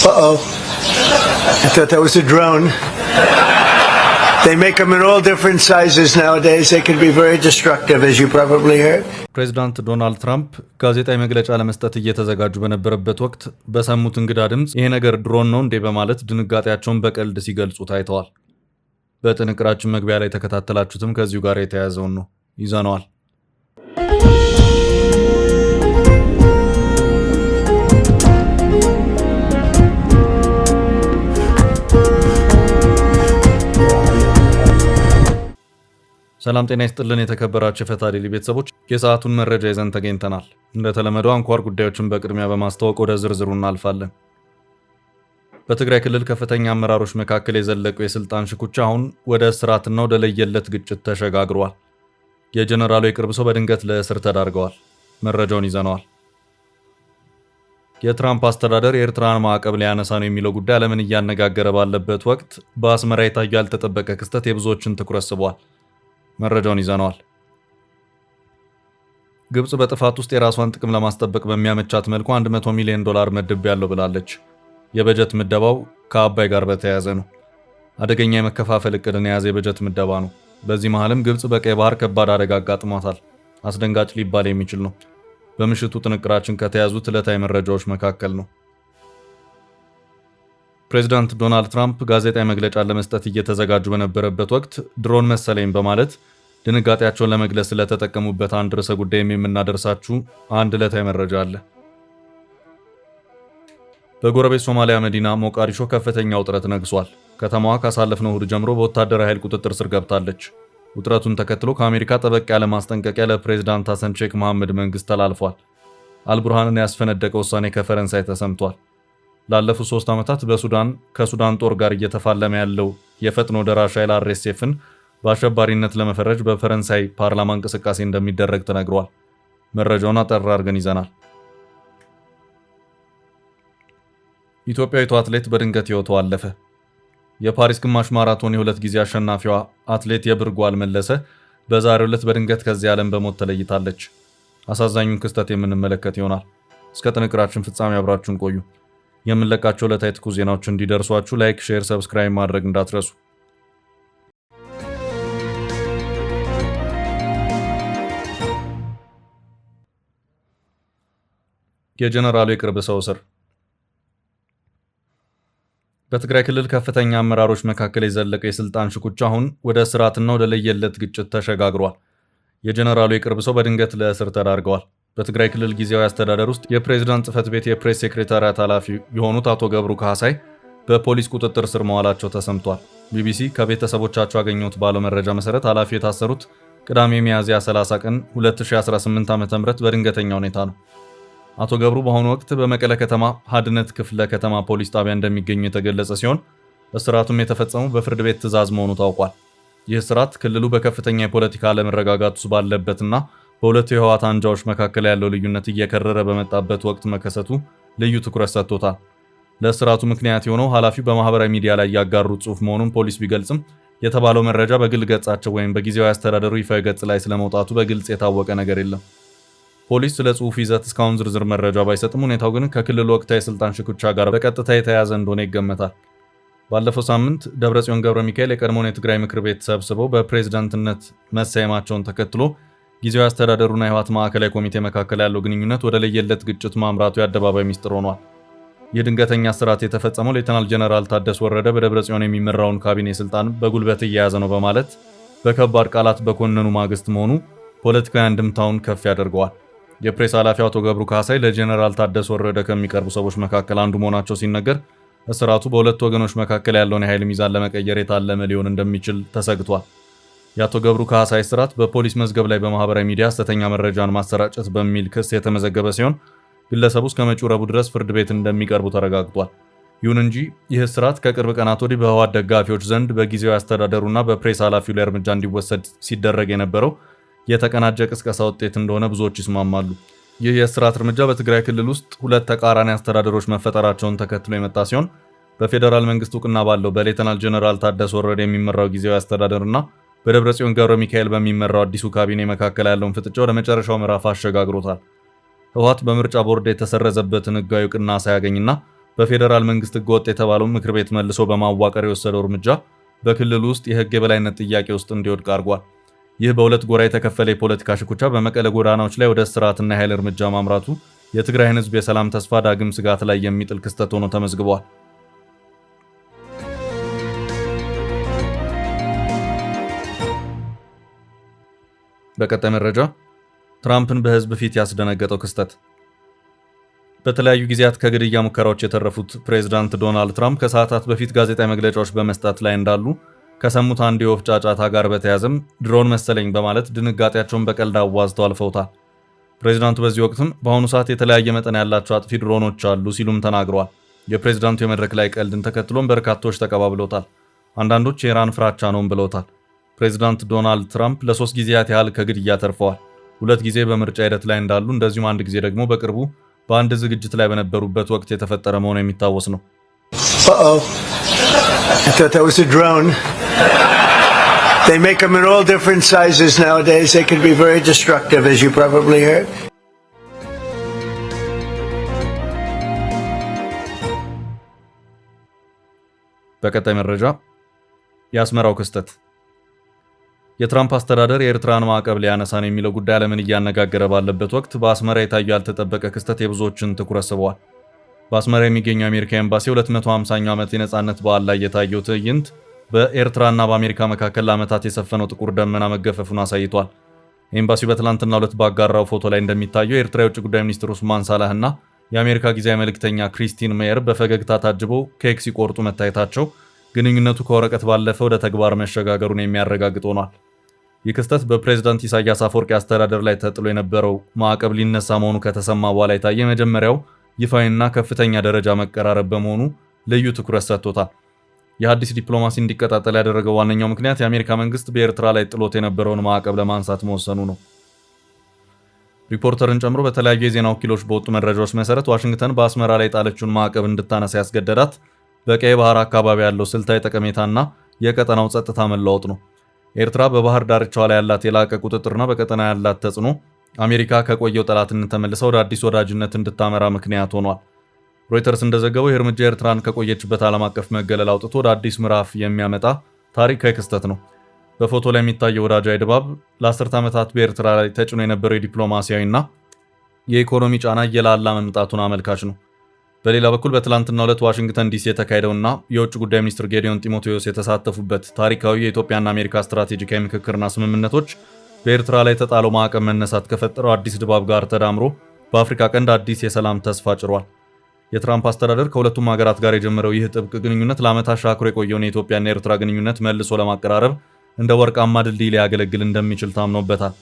Uh-oh. I thought that was a drone. They make them in all different sizes nowadays. They can be very destructive, as you probably heard. ፕሬዚዳንት ዶናልድ ትራምፕ ጋዜጣዊ መግለጫ ለመስጠት እየተዘጋጁ በነበረበት ወቅት በሰሙት እንግዳ ድምፅ ይሄ ነገር ድሮን ነው እንዴ በማለት ድንጋጤያቸውን በቀልድ ሲገልጹ ታይተዋል። በጥንቅራችን መግቢያ ላይ ተከታተላችሁትም ከዚሁ ጋር የተያያዘውን ነው ይዘነዋል። ሰላም ጤና ይስጥልን የተከበራችሁ የፈታ ዴይሊ ቤተሰቦች፣ የሰዓቱን መረጃ ይዘን ተገኝተናል። እንደተለመደው አንኳር ጉዳዮችን በቅድሚያ በማስተዋወቅ ወደ ዝርዝሩ እናልፋለን። በትግራይ ክልል ከፍተኛ አመራሮች መካከል የዘለቀው የስልጣን ሽኩቻ አሁን ወደ እስራትና ወደ ለየለት ግጭት ተሸጋግሯል። የጀነራሉ የቅርብ ሰው በድንገት ለእስር ተዳርገዋል። መረጃውን ይዘነዋል። የትራምፕ አስተዳደር የኤርትራን ማዕቀብ ሊያነሳ ነው የሚለው ጉዳይ ዓለምን እያነጋገረ ባለበት ወቅት በአስመራ የታየው ያልተጠበቀ ክስተት የብዙዎችን ትኩረት ስቧል። መረጃውን ይዘነዋል። ግብጽ በጥፋት ውስጥ የራሷን ጥቅም ለማስጠበቅ በሚያመቻት መልኩ $100 ሚሊዮን መድቤያለሁ ብላለች። የበጀት ምደባው ከአባይ ጋር በተያያዘ ነው። አደገኛ የመከፋፈል እቅድን የያዘ የበጀት ምደባ ነው። በዚህ መሃልም ግብጽ በቀይ ባህር ከባድ አደጋ አጋጥሟታል። አስደንጋጭ ሊባል የሚችል ነው። በምሽቱ ጥንቅራችን ከተያዙት ዕለታዊ መረጃዎች መካከል ነው። ፕሬዚዳንት ዶናልድ ትራምፕ ጋዜጣዊ መግለጫ ለመስጠት እየተዘጋጁ በነበረበት ወቅት ድሮን መሰለኝ በማለት ድንጋጤያቸውን ለመግለጽ ስለተጠቀሙበት አንድ ርዕሰ ጉዳይም የምናደርሳችሁ አንድ ዕለታዊ መረጃ አለ። በጎረቤት ሶማሊያ መዲና ሞቃዲሾ ከፍተኛ ውጥረት ነግሷል። ከተማዋ ካሳለፍነው እሁድ ጀምሮ በወታደራዊ ኃይል ቁጥጥር ስር ገብታለች። ውጥረቱን ተከትሎ ከአሜሪካ ጠበቅ ያለ ማስጠንቀቂያ ለፕሬዚዳንት ሐሰን ሼክ መሐመድ መንግስት ተላልፏል። አልቡርሃንን ያስፈነደቀ ውሳኔ ከፈረንሳይ ተሰምቷል። ላለፉት 3 ዓመታት ከሱዳን ጦር ጋር እየተፋለመ ያለው የፈጥኖ ደራሽ ኃይል RSFን በአሸባሪነት ለመፈረጅ በፈረንሳይ ፓርላማ እንቅስቃሴ እንደሚደረግ ተነግሯል። መረጃውን አጠር አድርገን ይዘናል። ኢትዮጵያዊቷ አትሌት በድንገት ሕይወቷ አለፈ። የፓሪስ ግማሽ ማራቶን የ2 ጊዜ አሸናፊዋ አትሌት የብርጓል መለሰ በዛሬው ዕለት በድንገት ከዚህ ዓለም በሞት ተለይታለች። አሳዛኙን ክስተት የምንመለከት ይሆናል። እስከ ጥንቅራችን ፍጻሜ አብራችሁን ቆዩ። የምንለቃቸው ዕለታዊ ትኩስ ዜናዎች እንዲደርሷችሁ ላይክ፣ ሼር፣ ሰብስክራይብ ማድረግ እንዳትረሱ። የጀነራሉ የቅርብ ሰው እስር። በትግራይ ክልል ከፍተኛ አመራሮች መካከል የዘለቀው የስልጣን ሽኩቻ አሁን ወደ እስራትና ወደ ለየለት ግጭት ተሸጋግሯል። የጀነራሉ የቅርብ ሰው በድንገት ለእስር ተዳርገዋል። በትግራይ ክልል ጊዜያዊ አስተዳደር ውስጥ የፕሬዝዳንት ጽህፈት ቤት የፕሬስ ሴክሬታሪያት ኃላፊ የሆኑት አቶ ገብሩ ካህሳይ በፖሊስ ቁጥጥር ስር መዋላቸው ተሰምቷል። ቢቢሲ ከቤተሰቦቻቸው ያገኘሁት ባለው መረጃ መሰረት ኃላፊው የታሰሩት ቅዳሜ ሚያዝያ 30 ቀን 2018 ዓ.ም በድንገተኛ ሁኔታ ነው። አቶ ገብሩ በአሁኑ ወቅት በመቀለ ከተማ ሀድነት ክፍለ ከተማ ፖሊስ ጣቢያ እንደሚገኙ የተገለጸ ሲሆን እስራቱም የተፈጸመው በፍርድ ቤት ትዕዛዝ መሆኑ ታውቋል። ይህ እስራት ክልሉ በከፍተኛ የፖለቲካ አለመረጋጋት ውስጥ ባለበትና በሁለቱ የህወሓት አንጃዎች መካከል ያለው ልዩነት እየከረረ በመጣበት ወቅት መከሰቱ ልዩ ትኩረት ሰጥቶታል። ለእስራቱ ምክንያት የሆነው ኃላፊው በማህበራዊ ሚዲያ ላይ ያጋሩት ጽሑፍ መሆኑን ፖሊስ ቢገልጽም የተባለው መረጃ በግል ገጻቸው ወይም በጊዜያዊ አስተዳደሩ ይፋዊ ገጽ ላይ ስለመውጣቱ በግልጽ የታወቀ ነገር የለም። ፖሊስ ስለ ጽሑፍ ይዘት እስካሁን ዝርዝር መረጃ ባይሰጥም ሁኔታው ግን ከክልሉ ወቅታዊ የስልጣን ሽኩቻ ጋር በቀጥታ የተያያዘ እንደሆነ ይገመታል። ባለፈው ሳምንት ደብረጽዮን ገብረ ሚካኤል የቀድሞውን የትግራይ ምክር ቤት ሰብስበው በፕሬዝዳንትነት መሰየማቸውን ተከትሎ ጊዜያዊ አስተዳደሩና የህወሓት ማዕከላዊ ኮሚቴ መካከል ያለው ግንኙነት ወደ ለየለት ግጭት ማምራቱ የአደባባይ ሚስጥር ሆኗል። የድንገተኛ እስራት የተፈጸመው ሌተናል ጀነራል ታደሰ ወረደ በደብረጽዮን የሚመራውን ካቢኔ ስልጣን በጉልበት እየያዘ ነው በማለት በከባድ ቃላት በኮነኑ ማግስት መሆኑ ፖለቲካዊ አንድምታውን ከፍ ያደርገዋል። የፕሬስ ኃላፊው አቶ ገብሩ ካህሳይ ለጀነራል ታደሰ ወረደ ከሚቀርቡ ሰዎች መካከል አንዱ መሆናቸው ሲነገር እስራቱ በሁለት ወገኖች መካከል ያለውን የኃይል ሚዛን ለመቀየር የታለመ ሊሆን እንደሚችል ተሰግቷል። የአቶ ገብሩ ካህሳይ እስራት በፖሊስ መዝገብ ላይ በማህበራዊ ሚዲያ ሐሰተኛ መረጃን ማሰራጨት በሚል ክስ የተመዘገበ ሲሆን ግለሰቡ እስከ መጪው ረቡዕ ድረስ ፍርድ ቤት እንደሚቀርቡ ተረጋግጧል። ይሁን እንጂ ይህ እስራት ከቅርብ ቀናት ወዲህ በህወሓት ደጋፊዎች ዘንድ በጊዜያዊ አስተዳደሩና በፕሬስ ኃላፊው ላይ እርምጃ እንዲወሰድ ሲደረግ የነበረው የተቀናጀ ቅስቀሳ ውጤት እንደሆነ ብዙዎች ይስማማሉ። ይህ የእስራት እርምጃ በትግራይ ክልል ውስጥ ሁለት ተቃራኒ አስተዳደሮች መፈጠራቸውን ተከትሎ የመጣ ሲሆን በፌዴራል መንግስት እውቅና ባለው በሌተናል ጀነራል ታደሰ ወረደ የሚመራው ጊዜያዊ አስተዳደርና በደብረጽዮን ገብረ ሚካኤል በሚመራው አዲሱ ካቢኔ መካከል ያለውን ፍጥጫ ወደ መጨረሻው ምዕራፍ አሸጋግሮታል። ህወሓት በምርጫ ቦርድ የተሰረዘበትን ህጋዊ እውቅና ሳያገኝና በፌዴራል መንግስት ህገወጥ የተባለው ምክር ቤት መልሶ በማዋቀር የወሰደው እርምጃ በክልሉ ውስጥ የህግ የበላይነት ጥያቄ ውስጥ እንዲወድቅ አድርጓል። ይህ በሁለት ጎራ የተከፈለ የፖለቲካ ሽኩቻ በመቀለ ጎዳናዎች ላይ ወደ እስራትና የኃይል እርምጃ ማምራቱ የትግራይን ህዝብ የሰላም ተስፋ ዳግም ስጋት ላይ የሚጥል ክስተት ሆኖ ተመዝግቧል። በቀጣይ መረጃ ትራምፕን በህዝብ ፊት ያስደነገጠው ክስተት። በተለያዩ ጊዜያት ከግድያ ሙከራዎች የተረፉት ፕሬዝዳንት ዶናልድ ትራምፕ ከሰዓታት በፊት ጋዜጣዊ መግለጫዎች በመስጠት ላይ እንዳሉ ከሰሙት አንድ የወፍ ጫጫታ ጋር በተያያዘም ድሮን መሰለኝ በማለት ድንጋጤያቸውን በቀልድ አዋዝተው አልፈውታል። ፕሬዝዳንቱ በዚህ ወቅትም በአሁኑ ሰዓት የተለያየ መጠን ያላቸው አጥፊ ድሮኖች አሉ ሲሉም ተናግረዋል። የፕሬዝዳንቱ የመድረክ ላይ ቀልድን ተከትሎም በርካቶች ተቀባብለውታል። አንዳንዶች የኢራን ፍራቻ ነውም ብለውታል። ፕሬዝዳንት ዶናልድ ትራምፕ ለ3 ጊዜያት ያህል ከግድያ ተርፈዋል። 2 ጊዜ በምርጫ ሂደት ላይ እንዳሉ እንደዚሁም አንድ ጊዜ ደግሞ በቅርቡ በአንድ ዝግጅት ላይ በነበሩበት ወቅት የተፈጠረ መሆኑ የሚታወስ ነው። I thought that was a drone. They make them in all different sizes nowadays. They can be very destructive, as you probably heard. በቀጣይ መረጃ የአስመራው ክስተት። የትራምፕ አስተዳደር የኤርትራን ማዕቀብ ሊያነሳ ነው የሚለው ጉዳይ ዓለምን እያነጋገረ ባለበት ወቅት በአስመራ የታየው ያልተጠበቀ ክስተት የብዙዎችን ትኩረት ስበዋል። በአስመራ የሚገኘው የአሜሪካ ኤምባሲ 250ኛው ዓመት የነጻነት በዓል ላይ የታየው ትዕይንት በኤርትራና በአሜሪካ መካከል ለዓመታት የሰፈነው ጥቁር ደመና መገፈፉን አሳይቷል። ኤምባሲው በትላንትናው ዕለት ባጋራው ፎቶ ላይ እንደሚታየው የኤርትራ የውጭ ጉዳይ ሚኒስትር ኡስማን ሳላህ እና የአሜሪካ ጊዜያዊ መልእክተኛ ክሪስቲን ሜየር በፈገግታ ታጅበው ኬክ ሲቆርጡ መታየታቸው ግንኙነቱ ከወረቀት ባለፈ ወደ ተግባር መሸጋገሩን የሚያረጋግጥ ሆኗል። ይህ ክስተት በፕሬዝዳንት ኢሳያስ አፈወርቂ አስተዳደር ላይ ተጥሎ የነበረው ማዕቀብ ሊነሳ መሆኑ ከተሰማ በኋላ የታየ የመጀመሪያው ይፋዊና ከፍተኛ ደረጃ መቀራረብ በመሆኑ ልዩ ትኩረት ሰጥቶታል። የአዲስ ዲፕሎማሲ እንዲቀጣጠል ያደረገው ዋነኛው ምክንያት የአሜሪካ መንግስት በኤርትራ ላይ ጥሎት የነበረውን ማዕቀብ ለማንሳት መወሰኑ ነው። ሪፖርተርን ጨምሮ በተለያዩ የዜና ወኪሎች በወጡ መረጃዎች መሰረት ዋሽንግተን በአስመራ ላይ ጣለችውን ማዕቀብ እንድታነሳ ያስገደዳት በቀይ ባህር አካባቢ ያለው ስልታዊ ጠቀሜታና የቀጠናው ጸጥታ መለዋወጥ ነው። ኤርትራ በባህር ዳርቻዋ ላይ ያላት የላቀ ቁጥጥርና በቀጠና ያላት ተጽዕኖ አሜሪካ ከቆየው ጠላትነት ተመልሳ ወደ አዲስ ወዳጅነት እንድታመራ ምክንያት ሆኗል። ሮይተርስ እንደዘገበው ይህ እርምጃ ኤርትራን ከቆየችበት ዓለም አቀፍ መገለል አውጥቶ ወደ አዲስ ምዕራፍ የሚያመጣ ታሪካዊ ክስተት ነው። በፎቶ ላይ የሚታየው ወዳጃዊ ድባብ ለ10 ዓመታት በኤርትራ ላይ ተጭኖ የነበረው የዲፕሎማሲያዊና የኢኮኖሚ ጫና እየላላ መምጣቱን አመልካች ነው። በሌላ በኩል በትላንትናው ዕለት ዋሽንግተን ዲሲ የተካሄደውና የውጭ ጉዳይ ሚኒስትር ጌዲዮን ጢሞቴዎስ የተሳተፉበት ታሪካዊ የኢትዮጵያና አሜሪካ ስትራቴጂካዊ ምክክርና ስምምነቶች በኤርትራ ላይ የተጣለው ማዕቀብ መነሳት ከፈጠረው አዲስ ድባብ ጋር ተዳምሮ በአፍሪካ ቀንድ አዲስ የሰላም ተስፋ ጭሯል። የትራምፕ አስተዳደር ከሁለቱም ሀገራት ጋር የጀመረው ይህ ጥብቅ ግንኙነት ለዓመታት ሻክሮ የቆየውን የኢትዮጵያና የኤርትራ ግንኙነት መልሶ ለማቀራረብ እንደ ወርቃማ ድልድይ ሊያገለግል እንደሚችል ታምኖበታል።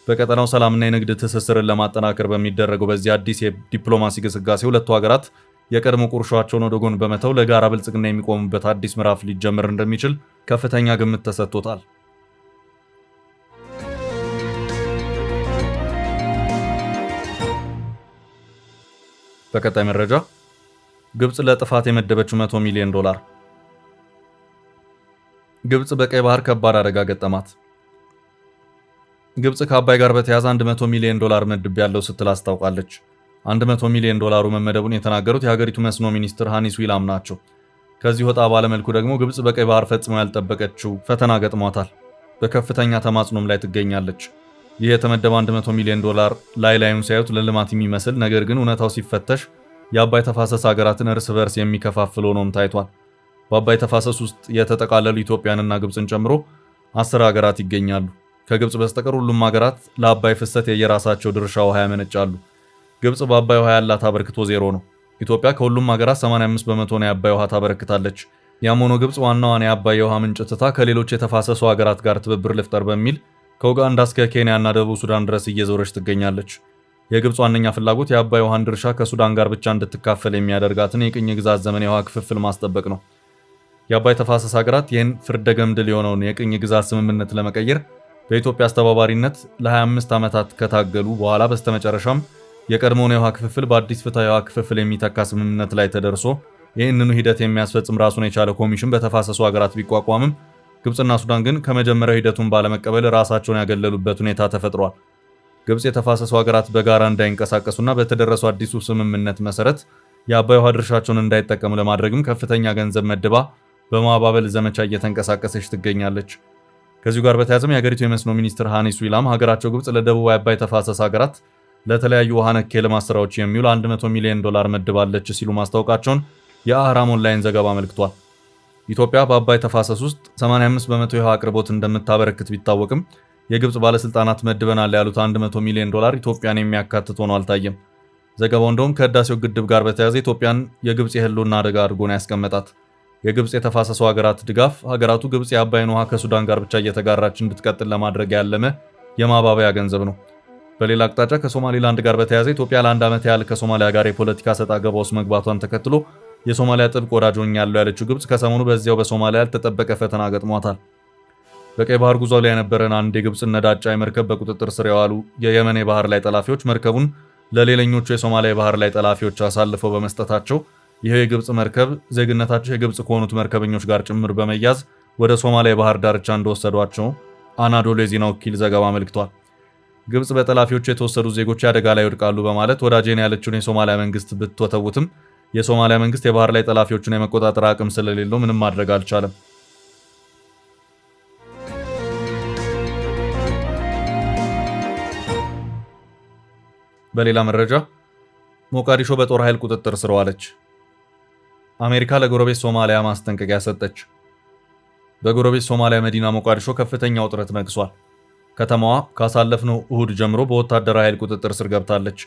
በቀጠናው ሰላምና የንግድ ትስስርን ለማጠናከር በሚደረገው በዚህ አዲስ የዲፕሎማሲ ግስጋሴ ሁለቱ ሀገራት የቀድሞ ቁርሾቸውን ወደ ጎን በመተው ለጋራ ብልጽግና የሚቆሙበት አዲስ ምዕራፍ ሊጀምር እንደሚችል ከፍተኛ ግምት ተሰጥቶታል። በቀጣይ መረጃ ግብጽ ለጥፋት የመደበችው $100 ሚሊዮን። ግብጽ በቀይ ባህር ከባድ አደጋ ገጠማት። ግብጽ ከአባይ ጋር በተያያዘ $100 ሚሊዮን መድቤያለሁ ስትል አስታውቃለች። $100 ሚሊዮን መመደቡን የተናገሩት የሀገሪቱ መስኖ ሚኒስትር ሃኒስ ዊላም ናቸው። ከዚህ ወጣ ባለመልኩ ደግሞ ግብጽ በቀይ ባህር ፈጽሞ ያልጠበቀችው ፈተና ገጥሟታል። በከፍተኛ ተማጽኖም ላይ ትገኛለች። ይህ የተመደበ $100 ሚሊዮን ላዩን ሲያዩት ለልማት የሚመስል ነገር ግን እውነታው ሲፈተሽ የአባይ ተፋሰስ ሀገራትን እርስ በርስ የሚከፋፍል ሆኖም ታይቷል። በአባይ ተፋሰስ ውስጥ የተጠቃለሉ ኢትዮጵያንና ግብጽን ጨምሮ 10 ሀገራት ይገኛሉ። ከግብጽ በስተቀር ሁሉም ሀገራት ለአባይ ፍሰት የየራሳቸው ድርሻ ውሃ ያመነጫሉ። ግብጽ በአባይ ውሃ ያላት አበርክቶ ዜሮ ነው። ኢትዮጵያ ከሁሉም ሀገራት 85 በመቶ የአባይ ውሃ ታበረክታለች። ያም ሆኖ ግብጽ ዋናዋን የአባይ የውሃ ምንጭ ትታ ከሌሎች የተፋሰሱ ሀገራት ጋር ትብብር ልፍጠር በሚል ከኡጋንዳ እስከ ኬንያና ደቡብ ሱዳን ድረስ እየዞረች ትገኛለች። የግብጽ ዋነኛ ፍላጎት የአባይ ውሃን ድርሻ ከሱዳን ጋር ብቻ እንድትካፈል የሚያደርጋትን የቅኝ ግዛት ዘመን የውሃ ክፍፍል ማስጠበቅ ነው። የአባይ ተፋሰስ ሀገራት ይህን ፍርደ ገምድል የሆነውን የቅኝ ግዛት ስምምነት ለመቀየር በኢትዮጵያ አስተባባሪነት ለ25 ዓመታት ከታገሉ በኋላ በስተመጨረሻም የቀድሞውን የውሃ ክፍፍል በአዲስ ፍትሃዊ የውሃ ክፍፍል የሚተካ ስምምነት ላይ ተደርሶ ይህንኑ ሂደት የሚያስፈጽም ራሱን የቻለ ኮሚሽን በተፋሰሱ ሀገራት ቢቋቋምም ግብጽና ሱዳን ግን ከመጀመሪያው ሂደቱን ባለመቀበል ራሳቸውን ያገለሉበት ሁኔታ ተፈጥሯል። ግብጽ የተፋሰሱ ሀገራት በጋራ እንዳይንቀሳቀሱና በተደረሰው አዲሱ ስምምነት መሰረት የአባይ ውሃ ድርሻቸውን እንዳይጠቀሙ ለማድረግም ከፍተኛ ገንዘብ መድባ በማባበል ዘመቻ እየተንቀሳቀሰች ትገኛለች። ከዚሁ ጋር በተያያዘም የሀገሪቱ የመስኖ ሚኒስትር ሃኒስ ዊላም ሀገራቸው ግብጽ ለደቡብ አባይ ተፋሰስ ሀገራት ለተለያዩ ውሃ ነክ የልማት ስራዎች የሚውል $100 ሚሊዮን መድባለች ሲሉ ማስታወቃቸውን የአህራም ኦንላይን ዘገባ አመልክቷል። ኢትዮጵያ በአባይ ተፋሰስ ውስጥ 85 በመቶ የውሃ አቅርቦት እንደምታበረክት ቢታወቅም የግብጽ ባለስልጣናት መድበናል ያሉት $100 ሚሊዮን ኢትዮጵያን የሚያካትት ሆኖ አልታየም። ዘገባው እንደውም ከህዳሴው ግድብ ጋር በተያያዘ ኢትዮጵያን የግብጽ የህልውና አደጋ አድርጎ ነው ያስቀመጣት። የግብጽ የተፋሰሱ ሀገራት ድጋፍ ሀገራቱ ግብጽ የአባይን ውሃ ከሱዳን ጋር ብቻ እየተጋራች እንድትቀጥል ለማድረግ ያለመ የማባበያ ገንዘብ ነው። በሌላ አቅጣጫ ከሶማሊላንድ ጋር በተያያዘ ኢትዮጵያ ለአንድ ዓመት ያህል ከሶማሊያ ጋር የፖለቲካ ሰጣ ገባ ውስጥ መግባቷን ተከትሎ የሶማሊያ ጥብቅ ወዳጅ ሆኛለሁ ያለችው ግብጽ ከሰሞኑ በዚያው በሶማሊያ ያልተጠበቀ ፈተና ገጥሟታል። በቀይ ባህር ጉዞ ላይ የነበረን አንድ የግብጽን ነዳጅ ጫኝ መርከብ በቁጥጥር ስር የዋሉ የየመን የባህር ላይ ጠላፊዎች መርከቡን ለሌላኞቹ የሶማሊያ የባህር ላይ ጠላፊዎች አሳልፈው በመስጠታቸው ይህ የግብጽ መርከብ ዜግነታቸው የግብጽ ከሆኑት መርከበኞች ጋር ጭምር በመያዝ ወደ ሶማሊያ የባህር ዳርቻ እንደወሰዷቸው አናዶሉ የዜና ወኪል ዘገባ አመልክቷል። ግብጽ በጠላፊዎቹ የተወሰዱ ዜጎች አደጋ ላይ ይወድቃሉ በማለት ወዳጄን ያለችውን የሶማሊያ መንግስት ብትወተውትም የሶማሊያ መንግስት የባህር ላይ ጠላፊዎቹን የመቆጣጠር አቅም ስለሌለው ምንም ማድረግ አልቻለም። በሌላ መረጃ ሞቃዲሾ በጦር ኃይል ቁጥጥር ስር ዋለች። አሜሪካ ለጎረቤት ሶማሊያ ማስጠንቀቂያ ሰጠች። በጎረቤት ሶማሊያ መዲና ሞቃዲሾ ከፍተኛ ውጥረት ነግሷል። ከተማዋ ካሳለፍነው እሁድ ጀምሮ በወታደራዊ ኃይል ቁጥጥር ስር ገብታለች።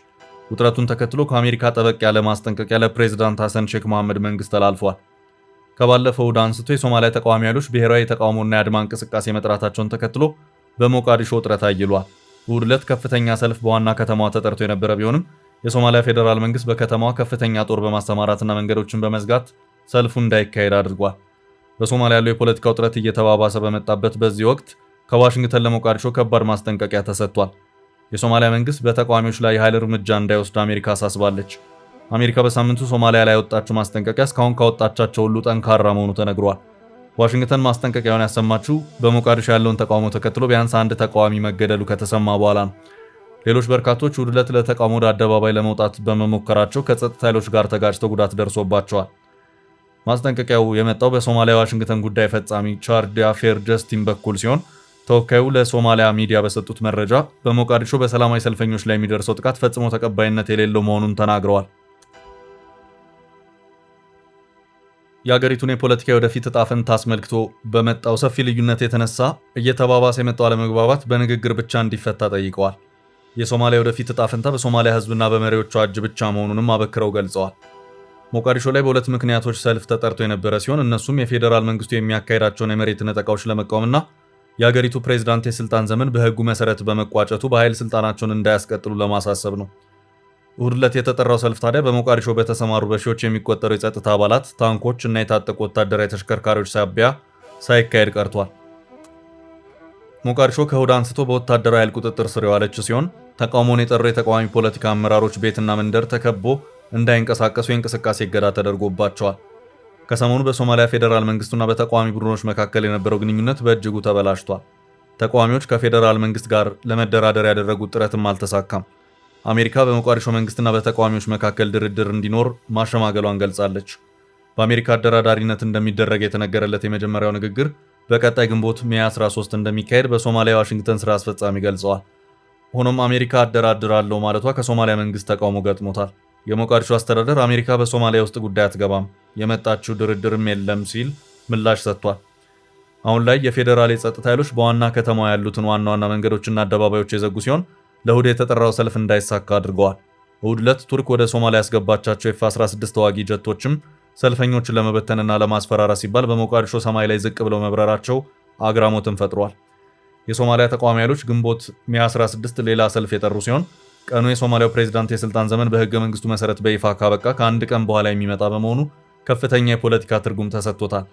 ውጥረቱን ተከትሎ ከአሜሪካ ጠበቅ ያለ ማስጠንቀቂያ ለፕሬዝዳንት ሐሰን ሼክ መሐመድ መንግስት ተላልፏል። ከባለፈው እሁድ አንስቶ የሶማሊያ ተቃዋሚ ኃይሎች ብሔራዊ የተቃውሞና የአድማ እንቅስቃሴ መጥራታቸውን ተከትሎ በሞቃዲሾ ውጥረት አይሏል። እሁድ ዕለት ከፍተኛ ሰልፍ በዋና ከተማዋ ተጠርቶ የነበረ ቢሆንም የሶማሊያ ፌዴራል መንግስት በከተማዋ ከፍተኛ ጦር በማሰማራትና መንገዶችን በመዝጋት ሰልፉ እንዳይካሄድ አድርጓል። በሶማሊያ ያለው የፖለቲካ ውጥረት እየተባባሰ በመጣበት በዚህ ወቅት ከዋሽንግተን ለሞቃዲሾ ከባድ ማስጠንቀቂያ ተሰጥቷል። የሶማሊያ መንግስት በተቃዋሚዎች ላይ የኃይል እርምጃ እንዳይወስድ አሜሪካ አሳስባለች። አሜሪካ በሳምንቱ ሶማሊያ ላይ ያወጣችው ማስጠንቀቂያ እስካሁን ካወጣቻቸው ሁሉ ጠንካራ መሆኑ ተነግሯል። ዋሽንግተን ማስጠንቀቂያውን ያሰማችው በሞቃዲሾ ያለውን ተቃውሞ ተከትሎ ቢያንስ አንድ ተቃዋሚ መገደሉ ከተሰማ በኋላ ነው። ሌሎች በርካቶች እሁድ ዕለት ለተቃውሞ ወደ አደባባይ ለመውጣት በመሞከራቸው ከጸጥታ ኃይሎች ጋር ተጋጭተው ጉዳት ደርሶባቸዋል። ማስጠንቀቂያው የመጣው በሶማሊያ ዋሽንግተን ጉዳይ ፈጻሚ ቻርድ አፌር ጀስቲን በኩል ሲሆን ተወካዩ ለሶማሊያ ሚዲያ በሰጡት መረጃ በሞቃዲሾ በሰላማዊ ሰልፈኞች ላይ የሚደርሰው ጥቃት ፈጽሞ ተቀባይነት የሌለው መሆኑን ተናግረዋል። የአገሪቱን የፖለቲካ ወደፊት ዕጣ ፈንታ አስመልክቶ በመጣው ሰፊ ልዩነት የተነሳ እየተባባሰ የመጣው አለመግባባት በንግግር ብቻ እንዲፈታ ጠይቀዋል። የሶማሊያ ወደፊት ዕጣ ፈንታ በሶማሊያ ሕዝብና በመሪዎቿ እጅ ብቻ መሆኑንም አበክረው ገልጸዋል። ሞቃዲሾ ላይ በሁለት ምክንያቶች ሰልፍ ተጠርቶ የነበረ ሲሆን እነሱም የፌዴራል መንግስቱ የሚያካሄዳቸውን የመሬት ነጠቃዎች ለመቃወምና የአገሪቱ ፕሬዝዳንት የስልጣን ዘመን በህጉ መሰረት በመቋጨቱ በኃይል ስልጣናቸውን እንዳያስቀጥሉ ለማሳሰብ ነው። እሁድ ዕለት የተጠራው ሰልፍ ታዲያ በሞቃዲሾ በተሰማሩ በሺዎች የሚቆጠሩ የጸጥታ አባላት፣ ታንኮች እና የታጠቁ ወታደራዊ ተሽከርካሪዎች ሳቢያ ሳይካሄድ ቀርቷል። ሞቃዲሾ ከእሁድ አንስቶ በወታደራዊ ኃይል ቁጥጥር ስር የዋለች ሲሆን ተቃውሞውን የጠሩ የተቃዋሚ ፖለቲካ አመራሮች ቤትና መንደር ተከቦ እንዳይንቀሳቀሱ የእንቅስቃሴ እገዳ ተደርጎባቸዋል። ከሰሞኑ በሶማሊያ ፌዴራል መንግስቱና በተቃዋሚ ቡድኖች መካከል የነበረው ግንኙነት በእጅጉ ተበላሽቷል። ተቃዋሚዎች ከፌዴራል መንግስት ጋር ለመደራደር ያደረጉት ጥረትም አልተሳካም። አሜሪካ በሞቃዲሾ መንግስትና በተቃዋሚዎች መካከል ድርድር እንዲኖር ማሸማገሏን ገልጻለች። በአሜሪካ አደራዳሪነት እንደሚደረግ የተነገረለት የመጀመሪያው ንግግር በቀጣይ ግንቦት ሜይ 13 እንደሚካሄድ በሶማሊያ ዋሽንግተን ስራ አስፈጻሚ ገልጸዋል። ሆኖም አሜሪካ አደራድራለሁ ማለቷ ከሶማሊያ መንግስት ተቃውሞ ገጥሞታል። የሞቃዲሾ አስተዳደር አሜሪካ በሶማሊያ ውስጥ ጉዳይ አትገባም፣ የመጣችው ድርድርም የለም ሲል ምላሽ ሰጥቷል። አሁን ላይ የፌዴራል የጸጥታ ኃይሎች በዋና ከተማዋ ያሉትን ዋና ዋና መንገዶችና አደባባዮች የዘጉ ሲሆን ለእሁድ የተጠራው ሰልፍ እንዳይሳካ አድርገዋል። እሁድ ዕለት ቱርክ ወደ ሶማሊያ ያስገባቻቸው ኤፍ-16 ተዋጊ ጀቶችም ሰልፈኞችን ለመበተንና ለማስፈራራት ሲባል በሞቃዲሾ ሰማይ ላይ ዝቅ ብለው መብረራቸው አግራሞትን ፈጥሯል። የሶማሊያ ተቃዋሚ ኃይሎች ግንቦት ሜይ 16 ሌላ ሰልፍ የጠሩ ሲሆን ቀኑ የሶማሊያው ፕሬዝዳንት የስልጣን ዘመን በህገ መንግስቱ መሰረት በይፋ ካበቃ ከአንድ ቀን በኋላ የሚመጣ በመሆኑ ከፍተኛ የፖለቲካ ትርጉም ተሰጥቶታል።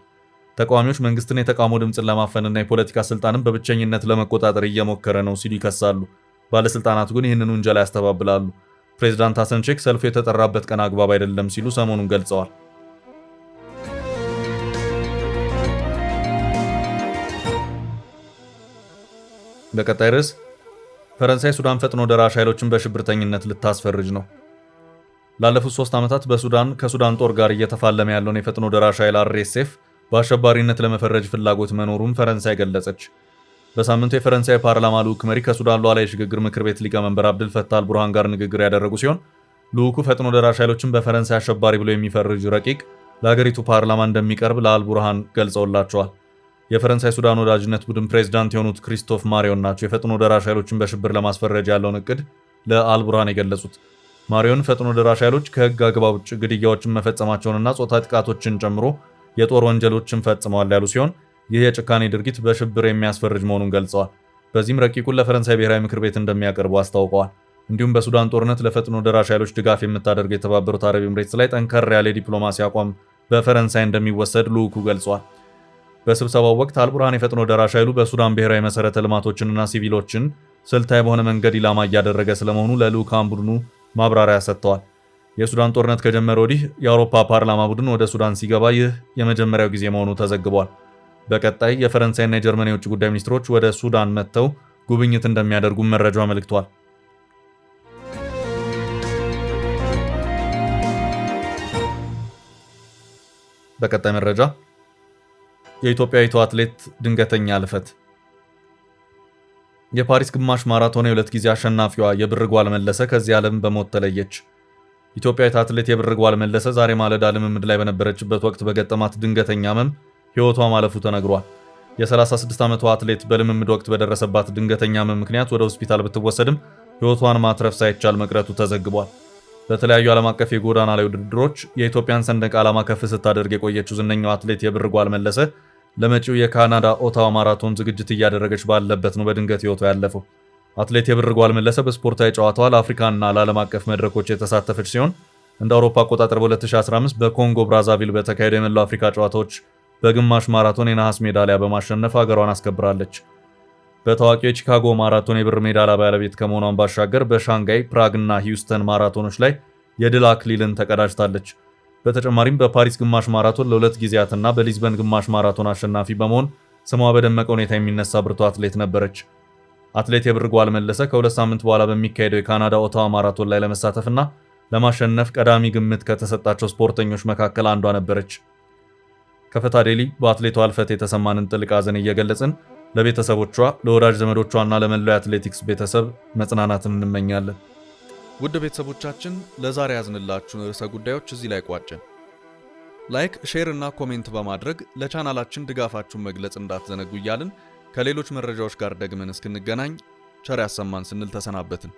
ተቃዋሚዎች መንግስትን የተቃውሞ ድምፅን ለማፈንና የፖለቲካ ስልጣንን በብቸኝነት ለመቆጣጠር እየሞከረ ነው ሲሉ ይከሳሉ። ባለስልጣናቱ ግን ይህንን ውንጀላ ያስተባብላሉ። ፕሬዝዳንት ሐሰን ሼክ ሰልፉ የተጠራበት ቀን አግባብ አይደለም ሲሉ ሰሞኑን ገልጸዋል። በቀጣይ ርዕስ ፈረንሳይ ሱዳን ፈጥኖ ደራሽ ኃይሎችን በሽብርተኝነት ልታስፈርጅ ነው። ላለፉት 3 ዓመታት ከሱዳን ጦር ጋር እየተፋለመ ያለውን የፈጥኖ ደራሽ ኃይል RSF በአሸባሪነት ለመፈረጅ ፍላጎት መኖሩን ፈረንሳይ ገለጸች። በሳምንቱ የፈረንሳይ ፓርላማ ልዑክ መሪ ከሱዳን ሉዓላዊ ሽግግር ምክር ቤት ሊቀመንበር አብድልፈታህ አልቡርሃን ጋር ንግግር ያደረጉ ሲሆን ልዑኩ ፈጥኖ ደራሽ ኃይሎችን በፈረንሳይ አሸባሪ ብሎ የሚፈርጅ ረቂቅ ለሀገሪቱ ፓርላማ እንደሚቀርብ ለአልቡርሃን ገልጸውላቸዋል። የፈረንሳይ ሱዳን ወዳጅነት ቡድን ፕሬዝዳንት የሆኑት ክሪስቶፍ ማሪዮን ናቸው የፈጥኖ ደራሽ ኃይሎችን በሽብር ለማስፈረጅ ያለውን እቅድ ለአልቡርሃን የገለጹት። ማሪዮን ፈጥኖ ደራሽ ኃይሎች ከህግ አግባብ ውጭ ግድያዎችን መፈጸማቸውንና ጾታዊ ጥቃቶችን ጨምሮ የጦር ወንጀሎችን ፈጽመዋል ያሉ ሲሆን ይህ የጭካኔ ድርጊት በሽብር የሚያስፈርጅ መሆኑን ገልጸዋል። በዚህም ረቂቁን ለፈረንሳይ ብሔራዊ ምክር ቤት እንደሚያቀርቡ አስታውቀዋል። እንዲሁም በሱዳን ጦርነት ለፈጥኖ ደራሽ ኃይሎች ድጋፍ የምታደርገው የተባበሩት አረብ ኤምሬትስ ላይ ጠንከር ያለ ዲፕሎማሲ አቋም በፈረንሳይ እንደሚወሰድ ልዑኩ ገልጿል። በስብሰባው ወቅት አልቡርሃን የፈጥኖ ደራሽ ኃይሉ በሱዳን ብሔራዊ መሰረተ ልማቶችንና ሲቪሎችን ስልታዊ በሆነ መንገድ ኢላማ እያደረገ ስለመሆኑ ለልዑካን ቡድኑ ማብራሪያ ሰጥተዋል። የሱዳን ጦርነት ከጀመረ ወዲህ የአውሮፓ ፓርላማ ቡድን ወደ ሱዳን ሲገባ ይህ የመጀመሪያው ጊዜ መሆኑ ተዘግቧል። በቀጣይ የፈረንሳይና የጀርመን የውጭ ጉዳይ ሚኒስትሮች ወደ ሱዳን መጥተው ጉብኝት እንደሚያደርጉ መረጃው አመልክቷል። በቀጣይ መረጃ የኢትዮጵያዊቷ አትሌት ድንገተኛ ህልፈት። የፓሪስ ግማሽ ማራቶን የሁለት ጊዜ አሸናፊዋ የብር ጓል መለሰ ከዚህ ዓለም በሞት ተለየች። ኢትዮጵያዊት አትሌት የብር ጓል መለሰ ዛሬ ማለዳ ልምምድ ላይ በነበረችበት ወቅት በገጠማት ድንገተኛ ህመም ህይወቷ ማለፉ ተነግሯል። የ36 ዓመቷ አትሌት በልምምድ ወቅት በደረሰባት ድንገተኛ ህመም ምክንያት ወደ ሆስፒታል ብትወሰድም ህይወቷን ማትረፍ ሳይቻል መቅረቱ ተዘግቧል። በተለያዩ ዓለም አቀፍ የጎዳና ላይ ውድድሮች የኢትዮጵያን ሰንደቅ ዓላማ ከፍ ስታደርግ የቆየችው ዝነኛው አትሌት የብር ጓል መለሰ ለመጪው የካናዳ ኦታዋ ማራቶን ዝግጅት እያደረገች ባለበት ነው በድንገት ህይወቷ ያለፈው። አትሌት የብር ጓል መለሰ በስፖርታዊ ጨዋታዋ ለአፍሪካና ለዓለም አቀፍ መድረኮች የተሳተፈች ሲሆን እንደ አውሮፓ አቆጣጠር በ2015 በኮንጎ ብራዛቪል በተካሄደው የመላው አፍሪካ ጨዋታዎች በግማሽ ማራቶን የነሐስ ሜዳሊያ በማሸነፍ ሀገሯን አስከብራለች። በታዋቂው የቺካጎ ማራቶን የብር ሜዳሊያ ባለቤት ከመሆኗን ባሻገር በሻንጋይ፣ ፕራግ እና ሂውስተን ማራቶኖች ላይ የድል አክሊልን ተቀዳጅታለች። በተጨማሪም በፓሪስ ግማሽ ማራቶን ለሁለት ጊዜያትና በሊዝበን ግማሽ ማራቶን አሸናፊ በመሆን ስሟ በደመቀ ሁኔታ የሚነሳ ብርቱ አትሌት ነበረች። አትሌት የብር ጓል መለሰ ከሁለት ሳምንት በኋላ በሚካሄደው የካናዳ ኦታዋ ማራቶን ላይ ለመሳተፍና ለማሸነፍ ቀዳሚ ግምት ከተሰጣቸው ስፖርተኞች መካከል አንዷ ነበረች። ከፈታ ዴሊ በአትሌቷ ህልፈት የተሰማንን ጥልቅ ሐዘን እየገለጽን ለቤተሰቦቿ፣ ለወዳጅ ዘመዶቿና ለመላው አትሌቲክስ ቤተሰብ መጽናናትን እንመኛለን። ውድ ቤተሰቦቻችን ለዛሬ ያዝንላችሁን ርዕሰ ጉዳዮች እዚህ ላይ ቋጨን። ላይክ፣ ሼር እና ኮሜንት በማድረግ ለቻናላችን ድጋፋችሁን መግለጽ እንዳትዘነጉ እያልን ከሌሎች መረጃዎች ጋር ደግመን እስክንገናኝ ቸር ያሰማን ስንል ተሰናበትን።